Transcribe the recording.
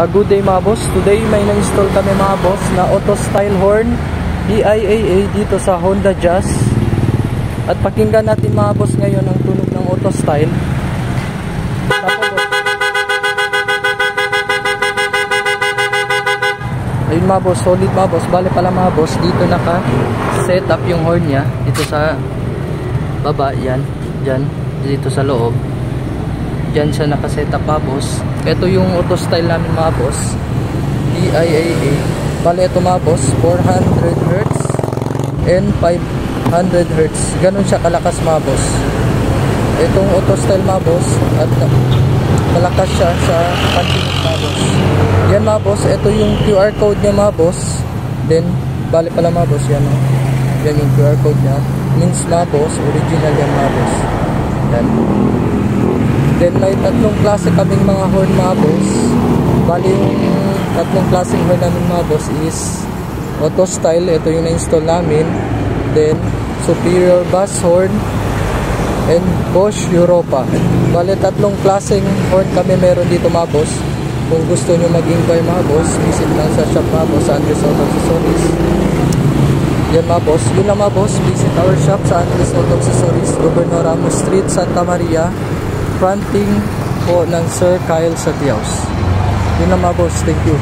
Good day mga boss. Today may na-install kami mga boss na auto style horn EIAA dito sa Honda Jazz. At pakinggan natin mga boss ngayon ang tunog ng auto style. Ayun mga boss, solid mga boss. Bale pala mga boss, dito naka set up yung horn nya dito sa baba, yan, dyan, dito sa loob. Dyan siya nakaset up mga boss. Ito yung auto style namin mga boss, EIAA. Bale ito mga boss, 400 Hz and 500 Hz. Ganun siya kalakas mga boss. Itong auto style mga boss, at malakas siya sa continuous mga boss. Yan mga boss, ito yung QR code niya mga boss. Then, bale pala mga boss, yan o. Yan yung QR code niya. Means mga boss, original yan mga boss. Yan. Then may tatlong klase kaming mga horn mga boss. Bali yung tatlong klaseng horn namin mga boss is auto style, ito yung na-install namin. Then superior bass horn and Bosch Europa. Bali tatlong klaseng horn kami meron dito mga boss. Kung gusto nyo mag-inquire mga boss, visit lang sa shop mga boss sa Andres Auto Accessories. Yan mga boss, yun lang mga boss. Visit our shop sa Andres Auto Accessories, Governor Ramos Street, Santa Maria, fronting po ng Sir Kyle Satiaus. Yun lang mga boss, thank you.